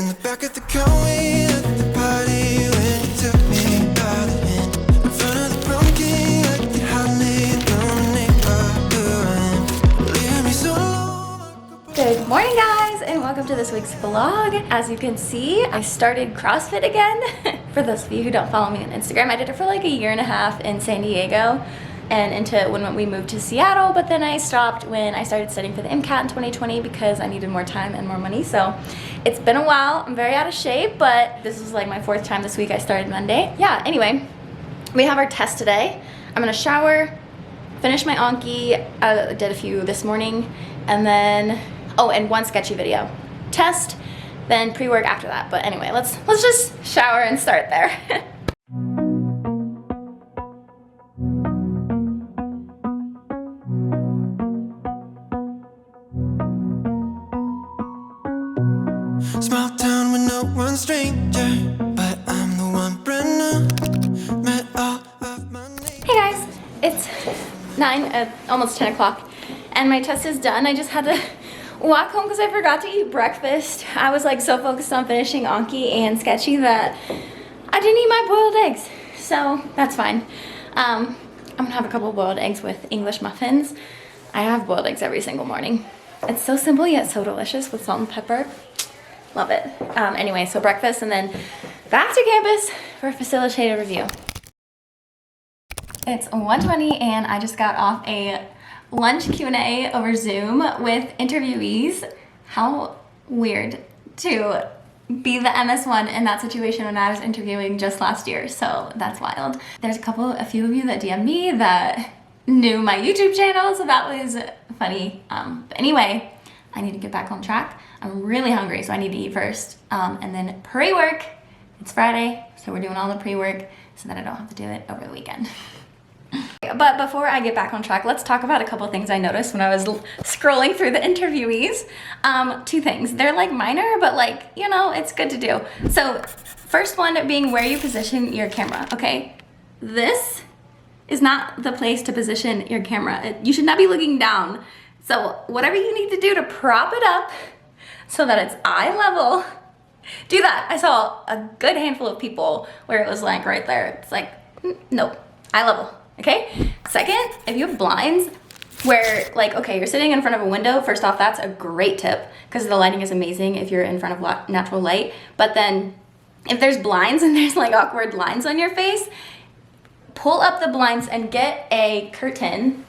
In the back of the car, we at the party when you took me by the hand. In front of the prom king, like you had me down neighborhood. Leave me so alone. Good morning, guys, and welcome to this week's vlog. As you can see, I started CrossFit again. For those of you who don't follow me on Instagram, I did it for like a year and a half in San Diego and into when we moved to Seattle, but then I stopped when I started studying for the MCAT in 2020 because I needed more time and more money. So it's been a while. I'm very out of shape, but this was like my 4th time this week. I started Monday. Yeah, anyway, we have our test today. I'm gonna shower, finish my Anki. I did a few this morning, and then, oh, and one sketchy video. Test, then pre-work after that. But anyway, let's just shower and start there. Small town with no one stranger, but I'm the one brand new. Met all of my neighbors. Hey guys, it's 9, almost 10 o'clock, and my test is done. I just had to walk home because I forgot to eat breakfast. I was like so focused on finishing Anki and sketchy that I didn't eat my boiled eggs, so that's fine. I'm gonna have a couple boiled eggs with English muffins. I have boiled eggs every single morning. It's so simple yet so delicious with salt and pepper. Love it. Anyway, so breakfast and then back to campus for a facilitated review. It's 1:20 and I just got off a lunch Q&A over Zoom with interviewees. How weird to be the MS1 in that situation when I was interviewing just last year. So that's wild. There's a few of you that DM'd me that knew my YouTube channel, so that was funny. But anyway, I need to get back on track. I'm really hungry, so I need to eat first. And then pre-work, it's Friday, so we're doing all the pre-work so that I don't have to do it over the weekend. But before I get back on track, let's talk about a couple things I noticed when I was scrolling through the interviewees. 2 things. They're like minor, but like, you know, it's good to do. So first one being where you position your camera, okay? This is not the place to position your camera. You should not be looking down. So whatever you need to do to prop it up so that it's eye level, do that. I saw a good handful of people where it was like right there. It's like, nope, eye level, okay? Second, if you have blinds where like, okay, you're sitting in front of a window, first off, that's a great tip because the lighting is amazing if you're in front of natural light. But then if there's blinds and there's like awkward lines on your face, pull up the blinds and get a curtain.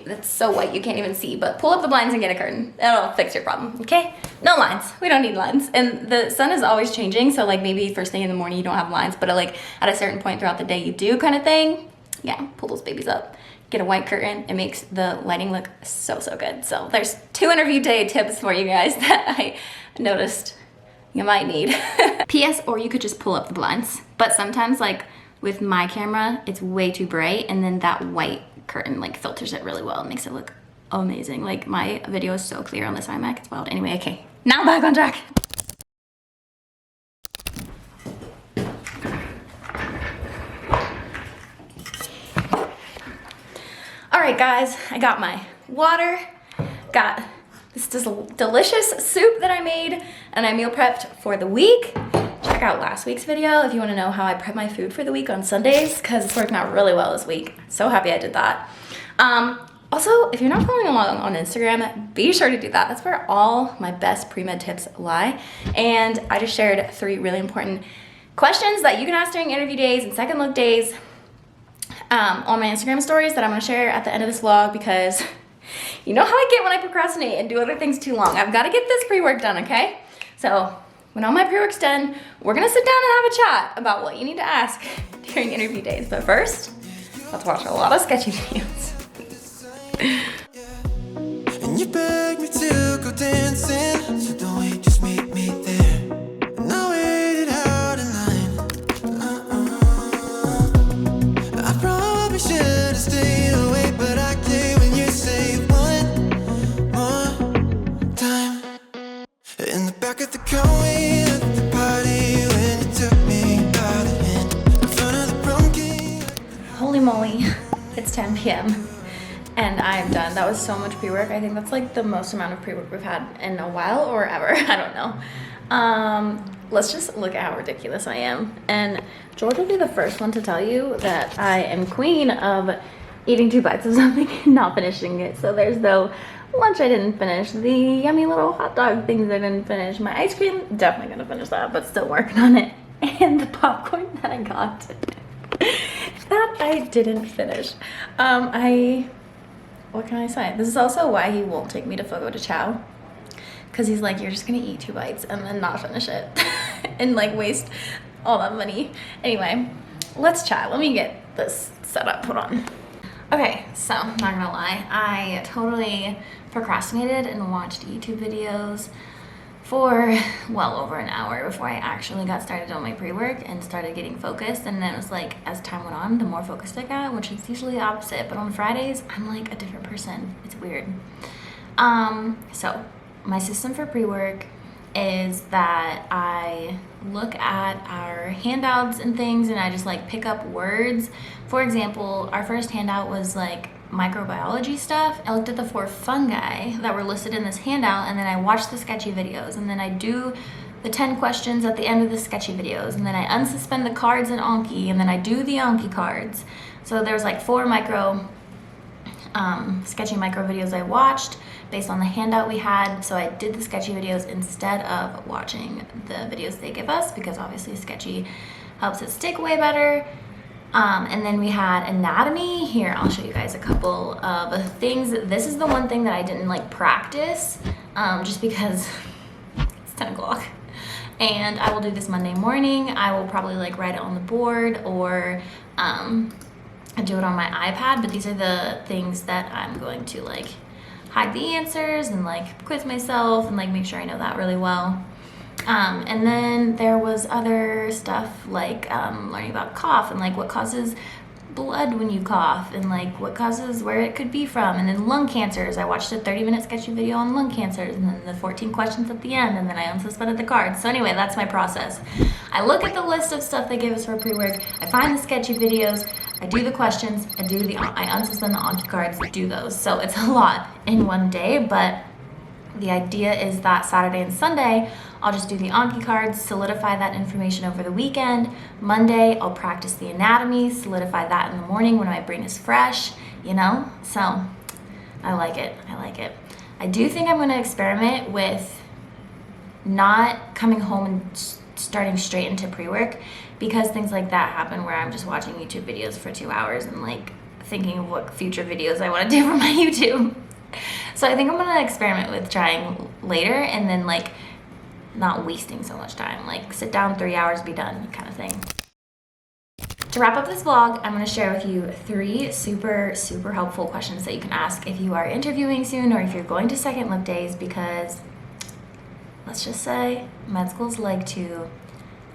That's so white you can't even see, but pull up the blinds and get a curtain. That'll fix your problem, okay? No lines, we don't need lines. And the sun is always changing, so like maybe first thing in the morning you don't have lines, but like at a certain point throughout the day you do kind of thing. Yeah, pull those babies up. Get a white curtain, it makes the lighting look so good. So there's 2 interview day tips for you guys that I noticed you might need. P.S. or you could just pull up the blinds. But sometimes like with my camera, it's way too bright and then that white curtain like filters it really well. It makes it look amazing. Like my video is so clear on this iMac, it's wild. Anyway, okay, now back on track. All right, guys, I got my water, got this delicious soup that I made and I meal prepped for the week. Check out last week's video if you want to know how I prep my food for the week on Sundays because it's working out really well this week. So happy I did that. Also, if you're not following along on Instagram, be sure to do that. That's where all my best pre-med tips lie. And I just shared 3 really important questions that you can ask during interview days and second look days on my Instagram stories that I'm going to share at the end of this vlog because you know how I get when I procrastinate and do other things too long. I've got to get this pre-work done, okay? So when all my pre-work's done, we're gonna sit down and have a chat about what you need to ask during interview days. But first, let's watch a lot of sketchy videos. And you begged me to go dancing, so don't wait, just meet me there. And I waited out in line. I probably should have stayed away, but I came when you say one more time. In the back of the car, we at the party when you took me by the hand. In front of the prom king. Holy moly, it's 10 p.m. and I am done. That was so much pre-work. I think that's like the most amount of pre-work we've had in a while or ever. I don't know. Let's just look at how ridiculous I am. And George will be the first one to tell you that I am queen of eating 2 bites of something and not finishing it. So there's no lunch I didn't finish, the yummy little hot dog things I didn't finish, my ice cream, definitely gonna finish that, but still working on it, and the popcorn that I got that I didn't finish. What can I say? This is also why he won't take me to Fogo de Chao, because he's like, you're just gonna eat 2 bites and then not finish it and like waste all that money. Anyway, let's chat. Let me get this setup put on. Okay, so not gonna lie, I totally procrastinated and watched YouTube videos for well over an hour before I actually got started on my pre-work and started getting focused. And then it was like, as time went on, the more focused I got, which is usually the opposite, but on Fridays I'm like a different person. It's weird. So my system for pre-work is that I look at our handouts and things and I just like pick up words. For example, our first handout was like microbiology stuff. I looked at the 4 fungi that were listed in this handout, and then I watched the sketchy videos, and then I do the 10 questions at the end of the sketchy videos, and then I unsuspend the cards in Anki, and then I do the Anki cards. So there's like 4 sketchy micro videos I watched based on the handout we had. So I did the sketchy videos instead of watching the videos they give us, because obviously sketchy helps it stick way better. And then we had anatomy. Here, I'll show you guys a couple of things. This is the one thing that I didn't like practice, just because it's 10 o'clock. And I will do this Monday morning. I will probably like write it on the board or do it on my iPad, but these are the things that I'm going to like hide the answers and like quiz myself and like make sure I know that really well. And then there was other stuff like learning about cough and like what causes blood when you cough and like what causes, where it could be from. And then lung cancers. I watched a 30-minute sketchy video on lung cancers, and then the 14 questions at the end, and then I unsuspended the cards. So anyway, that's my process. I look at the list of stuff they give us for pre-work. I find the sketchy videos. I do the questions. I unsuspend the Anki cards. Do those. So it's a lot in one day, but the idea is that Saturday and Sunday, I'll just do the Anki cards, solidify that information over the weekend. Monday, I'll practice the anatomy, solidify that in the morning when my brain is fresh, you know? So I like it. I like it. I do think I'm going to experiment with not coming home and starting straight into pre-work, because things like that happen where I'm just watching YouTube videos for 2 hours and like thinking of what future videos I want to do for my YouTube. So I think I'm gonna experiment with trying later and then like not wasting so much time, like sit down 3 hours, be done kind of thing. To wrap up this vlog, I'm gonna share with you 3 super helpful questions that you can ask if you are interviewing soon or if you're going to second lip days, because let's just say med schools like to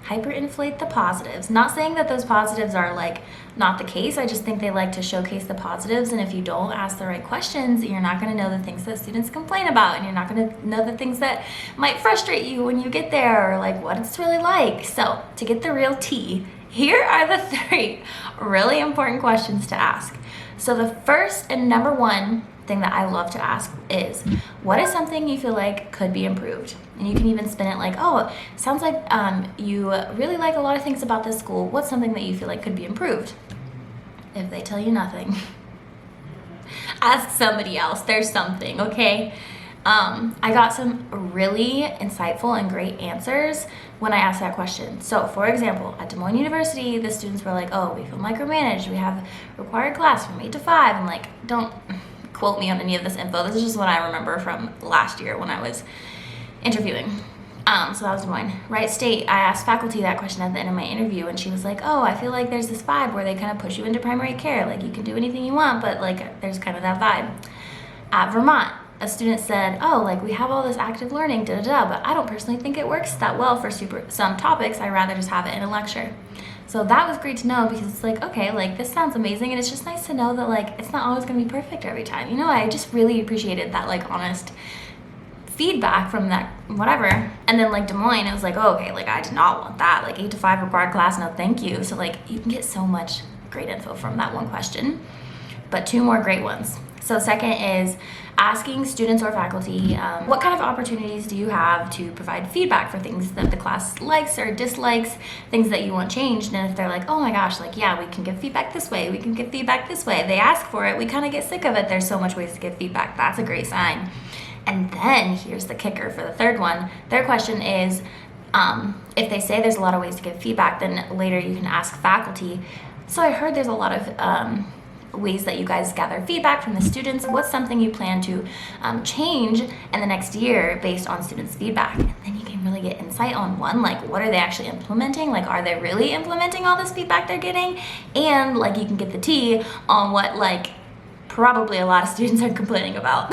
hyperinflate the positives. Not saying that those positives are like not the case. I just think they like to showcase the positives, and if you don't ask the right questions, you're not going to know the things that students complain about, and you're not going to know the things that might frustrate you when you get there, or like what it's really like. So to get the real tea, here are the 3 really important questions to ask. So the first and number 1 thing that I love to ask is, what is something you feel like could be improved? And you can even spin it like, oh, sounds like you really like a lot of things about this school. What's something that you feel like could be improved? If they tell you nothing, ask somebody else. There's something, okay? I got some really insightful and great answers when I asked that question. So for example, at Des Moines University, the students were like, oh, we feel micromanaged. We have required class from 8 to 5. And like, don't quote me on any of this info. This is just what I remember from last year when I was interviewing. So that was Des Moines. Wright State, I asked faculty that question at the end of my interview, and she was like, oh, I feel like there's this vibe where they kind of push you into primary care. Like, you can do anything you want, but like, there's kind of that vibe. At Vermont, a student said, oh, like, we have all this active learning, but I don't personally think it works that well for some topics. I'd rather just have it in a lecture. So that was great to know, because it's like, okay, like, this sounds amazing, and it's just nice to know that, like, it's not always going to be perfect every time. You know, I just really appreciated that, like, honest feedback from that whatever. And then like Des Moines, it was like, oh, okay, like I did not want that, like 8 to 5 required class, no thank you. So like you can get so much great info from that one question. But 2 more great ones. So second is asking students or faculty, what kind of opportunities do you have to provide feedback for things that the class likes or dislikes, things that you want changed. And if they're like, oh my gosh, like, yeah, we can give feedback this way, we can give feedback this way, they ask for it, we kind of get sick of it, there's so much ways to give feedback, that's a great sign. And then here's the kicker for the third one. Their question is, if they say there's a lot of ways to give feedback, then later you can ask faculty, so I heard there's a lot of ways that you guys gather feedback from the students. What's something you plan to change in the next year based on students' feedback? And then you can really get insight on one, like what are they actually implementing? Like, are they really implementing all this feedback they're getting? And like you can get the tea on what like probably a lot of students are complaining about.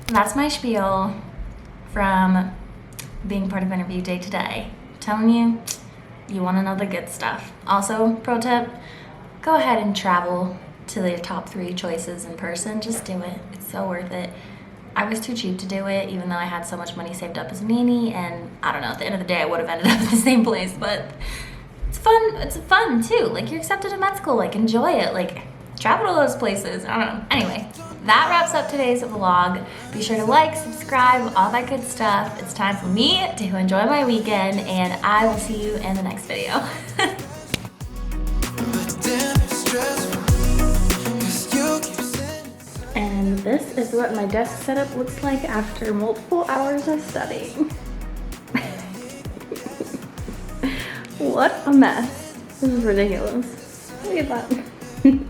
That's my spiel from being part of interview day today. I'm telling you, you want to know the good stuff. Also, pro tip, go ahead and travel to their top 3 choices in person. Just do it. It's so worth it. I was too cheap to do it, even though I had so much money saved up as a meanie, and I don't know, at the end of the day I would have ended up at the same place, but it's fun. It's fun too. Like, you're accepted in med school, like enjoy it, like travel to those places. I don't know. Anyway, that wraps up today's vlog. Be sure to like, subscribe, all that good stuff. It's time for me to enjoy my weekend, and I will see you in the next video. And this is what my desk setup looks like after multiple hours of studying. What a mess. This is ridiculous. Look at that.